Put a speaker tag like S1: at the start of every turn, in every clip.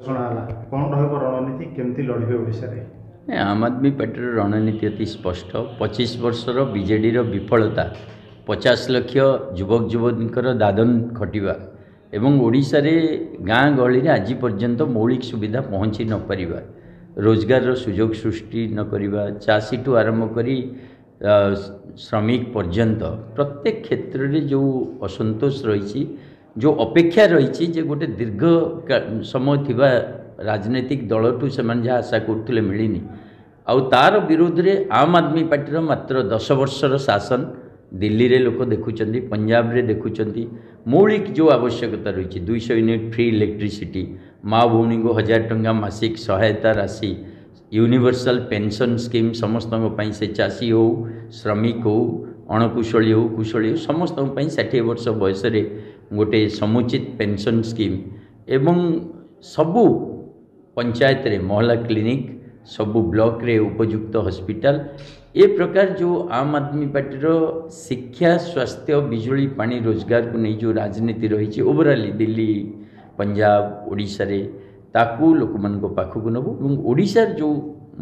S1: ଶୁଣାଲା କଣ ରହିବ ରଣନୀତି କେମିତି ଲଢ଼ିବେ ଓଡ଼ିଶାରେ?
S2: आम आदमी पार्टी रणनीति अति स्पष्ट 25 वर्षर बीजेडी विफलता 50 लाख युवक युवतींकर दादन खटिबा एवं ओडिशा रे गाँ गहली आज पर्यंत मौलिक सुविधा पहुँची न पारिबा रोजगार सुजोग सृष्टि न करिबा चाषी ठू आरंभ करी श्रमिक पर्यंत प्रत्येक क्षेत्र में जो असंतोष रही जो अपेक्षा रही जे गोटे दीर्घ समय थिबा राजनीतिक दल ठू से जहाँ आशा करते मिलनी आउ तार विरोध रे आम आदमी पार्टी मात्र 10 वर्षर शासन दिल्ली रे लोक देखुं पंजाब रे देखुं मौलिक जो आवश्यकता रही 200 यूनिट फ्री इलेक्ट्रिसिटी माँ भौणी को 1000 टंका मासिक सहायता राशि यूनिवर्सल पेंशन स्कीम समस्त से चाषी हो श्रमिक हो अणकुशली हो कुशली हो समस्त 60 वर्ष बयस गोटे समुचित पेंशन स्कीम एवं सबू पंचायत रे मोहल्ला क्लिनिक सबू ब्लॉक रे उपयुक्त हॉस्पिटल ए प्रकार जो आम आदमी पार्टी शिक्षा स्वास्थ्य बिजुली पानी रोजगार को नहीं जो राजनीति रही ओवराली दिल्ली पंजाब ओडिशा रे ताकू लोक मान पाखक नबू और ओडिशार जो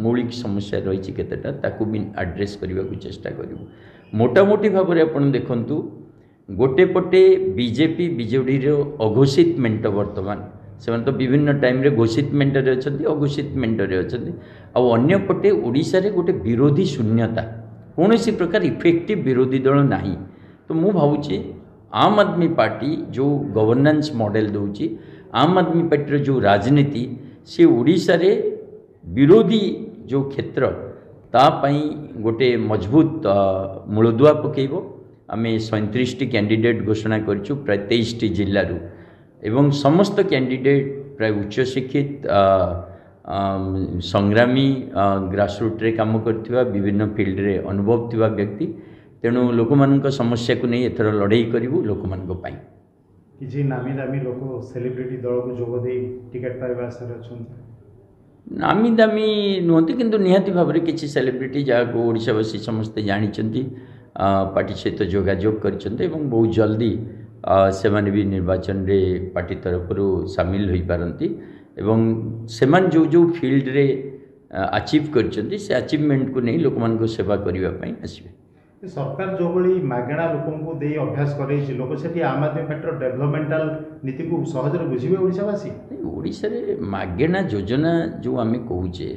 S2: मौलिक समस्या रही केतेटा ताकू भी एड्रेस करने को चेष्टा करूँ मोटामोटी भाव में आप देखु गोटे पटे बीजेपी बीजेडी अघोषित मेंट वर्तमान से तो विभिन्न टाइम रे घोषित मेंटर अच्छा अघोषित मेंटर अच्छा आने पटे ओडिशा रे गोटे विरोधी शून्यता कौन सी प्रकार इफेक्टिव विरोधी दल नहीं तो मु भावुचे आम आदमी पार्टी जो गवर्नेंस मॉडल दूची आम आदमी पार्टी जो राजनीति से ओडिशा रे विरोधी जो क्षेत्र तापाई गोटे मजबूत मूलदुआ पकेब आम 37 कैंडिडेट घोषणा करूँ प्राय 23 जिलूर एवं समस्त कैंडिडेट प्राय उच्च शिक्षित संग्रामी ग्रासरूट रे काम करथिबा विभिन्न फील्ड रे अनुभव थिबा व्यक्ति तेणु लोक मानक समस्या को नहीं एथर लड़ाई करूँ लोक मानक पाई
S1: किसी नामी दामी लोक सेलिब्रिटी दल को जोग दे टिकट पाइबा आशा अछन
S2: नामी दामी नुहति किंतु निहाती भाव में किसी सेलिब्रिटी जहाँ को ओडिशावासी समस्ते जानी पार्टी सहित जोगाजोग करछन्ते एवं बहुत जल्दी से माने भी निर्वाचन रे पार्टी तरफ सामिल हो पारती एवं से जो जो फील्ड रे अचीव करछन्ते से अचीवमेंट को नहीं लोक मान को सेवा करने आसबे
S1: सरकार जो बड़ी मागणा लोक दे अभ्यास करे लोक से आम आदमी पार्टी डेवलपमेंटल नीति को सहज बुझे ओडिशावासी
S2: ओडिशा रे मागणा योजना जो आम कहूचे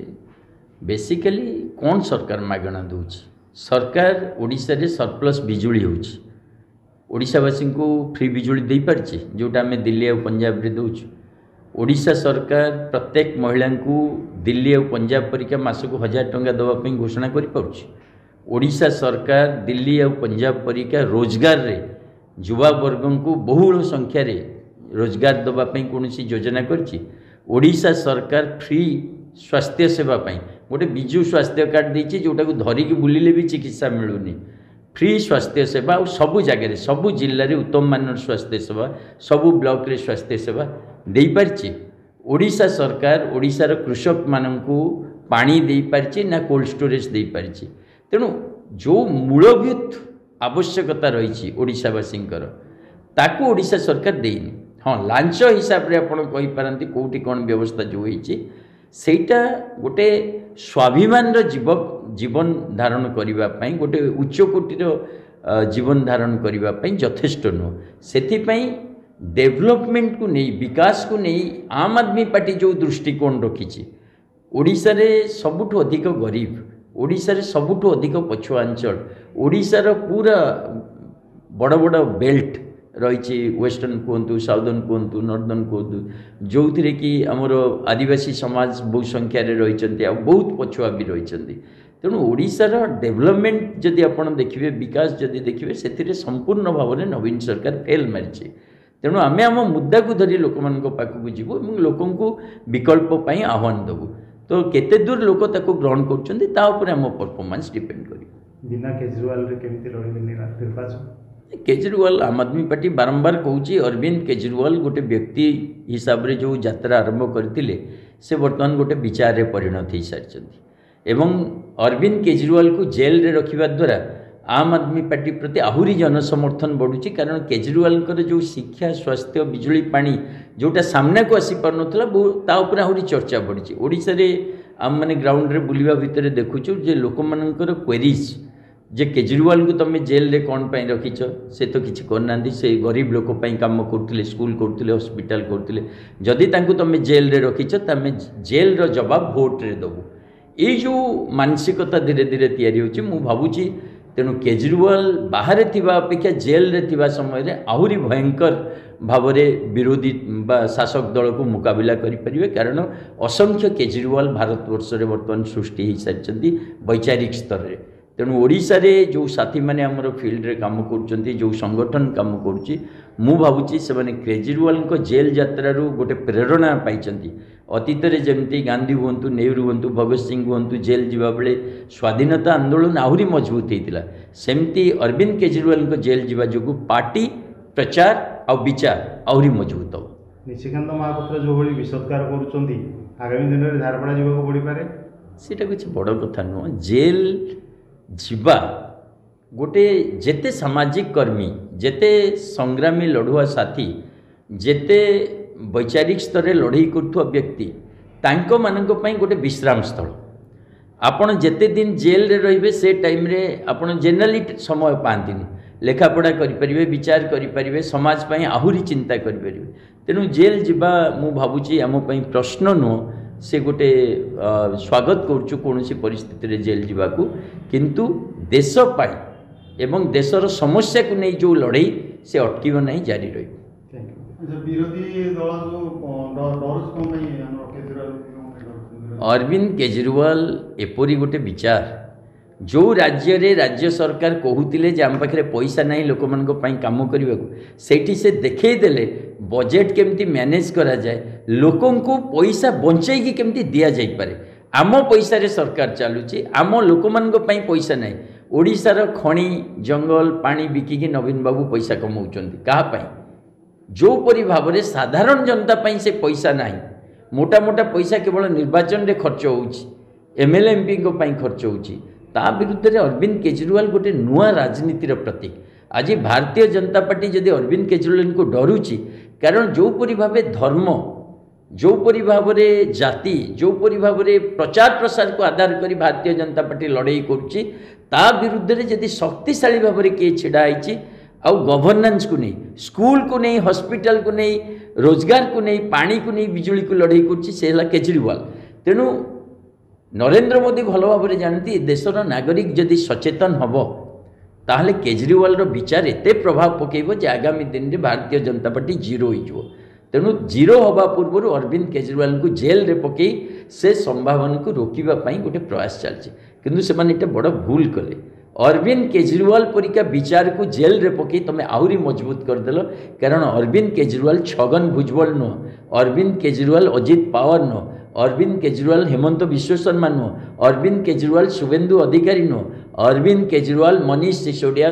S2: बेसिकली कौन सरकार मागणा दूची सरकार ओडिशा रे सरप्लस बिजुली होची ओडिशावासी को फ्री बिजुली दे पारछि जोटा आम दिल्ली और पंजाब रे दउछु ओडिशा सरकार प्रत्येक महिला को दिल्ली और पंजाब परिका मासक 1000 टंका दवाई घोषणा कर पारछि ओडिशा सरकार दिल्ली और पंजाब परिका रोजगार रे युवा वर्ग को बहुल संख्या रे रोजगार दवाई कौन योजना करछि ओडिशा सरकार फ्री स्वास्थ्य सेवा गोटे विजु स्वास्थ्य कार्ड देछि जोटा को धरिकी बुलिले भी चिकित्सा मिलूनी फ्री स्वास्थ्य सेवा और सबू जगह सबू जिले में उत्तम मानर स्वास्थ्य सेवा सबू ब्लॉक रे स्वास्थ्य सेवा दे पारछि ओडिशा सरकार ओडिशार कृषक माननकू पानी दे पारछि ना कोल्ड स्टोरेज दे पारछि तेणु जो मूलभूत आवश्यकता रही ओडिशावासींकर ताकू ओडिशा सरकार देनी हाँ लांच हिसाब रे आपण कहि पारंती कोठी कोन व्यवस्था जो होईछि सेटा गोटे स्वाभिमान जीवन धारण करने गोटे उच्च कोटीर जीवन धारण करने यथेष्ट नुह से डेवलपमेंट को नहीं विकास को नहीं आम आदमी पार्टी जो दृष्टिकोण रखी ओडिशा रे सबुठु अधिक गरीब ओडिशा रे सबुठु अधिक पछुआ अंचल ओडिशार पूरा बड़ बड़ बेल्ट रही वेस्टर्न कहतु साउदर्न कहतु नॉर्दर्न कहतु जो थी कि आमर आदिवासी समाज बहु संख्यार रही बहुत पछुआ भी रही तेणु ओडिशार डेवलपमेंट जदि आप देखिए विकास जदि देखिए से संपूर्ण भाव में नवीन सरकार फेल मारी तेणु आम आम मुद्दा को धरी लोक पाखक जीवु लोक विकल्प आह्वान देवु तो केते दूर लोक ग्रहण कर परफॉर्मेंस डिपेंड कर
S1: बिना केजरीवाल केमिति लड़िबे निर्वाचन
S2: केजरीवाल आम आदमी पार्टी बारंबार कहूँ अरविंद केजरीवाल गोटे व्यक्ति हिसाब रे जो यात्रा आरंभ करते से बर्तमान गोटे विचार रे परिणत हो सारी एवं अरविंद केजरीवाल को जेल रे रखिबा द्वारा आम आदमी पार्टी प्रति आहरी जनसमर्थन बढ़ुची कारण केजरीवाल जो शिक्षा स्वास्थ्य बिजुली पानी जोटा सामना को आसी पार नथला ताऊपर आहरी चर्चा बढ़ी ओडिशा रे आम मैंने ग्राउंड रे बुलिवा भितर देखुचु जे लोक मानकर क्वेरीज जे केजरीवाल को तुम जेल रे कौन पाई रखिछ से तो किसी करना से गरीब लोक काम करते स्कूल करते हॉस्पिटल करते जदि तुम जेल रे रखिछ तमें जेल रो जवाब भोट रे दबु ये जो मानसिकता धीरे धीरे तैयारी होची मु भाबुची तेणु केजरीवाल बाहर थिबा अपेक्षा जेल रे थिबा समय रे आहुरी भयंकर भाव में विरोधी बा शासक दल को मुकाबला करें कारण असंख्य केजरीवाल भारतवर्ष में बर्तमान सृष्टि हो सारी वैचारिक स्तर में तेणु ओडिशा रे जो साथी मैंने आमर फील्ड रे काम कर जो संगठन काम करुच्ची मु भावुची से माने केजरीवाल को जेल यात्रारू गोटे प्रेरणा पाई अतीत में जमती गांधी हूँ नेहरू हूँ भगत सिंह हूँ जेल जीवा बेले स्वाधीनता आंदोलन आहरी मजबूत होता सेमती अरविंद केजरीवाल को जेल जीवा जो पार्टी प्रचार और विचार आहरी मजबूत हो।
S1: निशिकांत महापात्र जो भाई विसत्कार करुँच आगामी दिन में झारपड़ा जावाक पड़ पारे
S2: सेटा किसी बड़ कथा नुह जेल जीवा गोटे जेते सामाजिक कर्मी जेते संग्रामी लड़ुआ साथी जेते वैचारिक स्तर में लड़ई करुवा व्यक्ति तांको मानक पई गोटे विश्राम स्थल आपण जेते दिन जेल रे रहिबे से टाइम रे आपण जेनराली समय पाती लेखापढ़ा करें विचार करें समाज पई आहुरी चिंता करें तेणु जेल जीवा मु भावुची आम प्रश्न नुह से गोटे स्वागत करुचु कौन परिस्थिति रे जेल जीवाकू किंतु देश पाई एवं देशर समस्या को नहीं जो लड़ई से अटकीब नहीं जारी रही।
S1: विरोधी
S2: अरविंद केजरीवाल एपरी गोटे विचार जो राज्य रे राज्य सरकार कहूतिले जे आम पाखे पैसा नहीं लोक मान काम करने को सेठी से देखई देले बजेट केमती मैनेज करा जाए लोकों को पैसा बंचाई केमती दिया जाई पारे आम पैसा रे सरकार चलुची आम लोक मान पैसा नहीं ओडिशार खणी जंगल पानी बिकिकी नवीन बाबू पैसा कमाउछंती कहा जो परी भाव में साधारण जनता पाई से पैसा नहीं मोटा मोटा पैसा केवल निर्वाचन रे खर्च होउची एमएलए एमपी को पाई खर्च होउची ता विरुद्ध रे अरविंद केजरीवाल गोटे नुआ राजनीतिर प्रतीक आज भारतीय जनता पार्टी जदि अरविंद केजरीवाल को डरुची कारण जो परी भाव धर्म जो परी भाव में जाति जो परी भाव में प्रचार प्रसार को आधार करी भारतीय जनता पार्टी लड़ई करुच्ची ता विरुद्ध रे जदि शक्तिशाली भाव में किए छिड़ा होइची आउ गवर्नेंस को नहीं स्कूल को नहीं हॉस्पिटल को नहीं रोजगार को नहीं पानी को नहीं बिजुली को लड़ई कर केजरीवाल तेणु नरेंद्र मोदी भल भाव में जानती देशर नागरिक जदि सचेतन हम ताहले केजरीवाल विचार एत प्रभाव पकेब जे आगामी दिन में भारतीय जनता पार्टी जीरो हो तेणु जीरो हवा पूर्व अरविंद केजरीवाल को जेल रे पकई से संभावना को रोकवाई गोटे प्रयास चलती किंतु से माने एटा बड़ भूल कले अरविंद केजरीवाल परिका विचार को जेल रे पकई तुम आहरी मजबूत करदेल कारण अरविंद केजरीवाल छगन भुजबल नुह अरविंद केजरीवाल अजित पावर नुह अरविंद केजरीवाल हेमंत विश्व शर्मा नुह अरविंद केजरीवाल शुभेंदु अधिकारी नुह अरविंद केजरीवाल मनीष सिसोदिया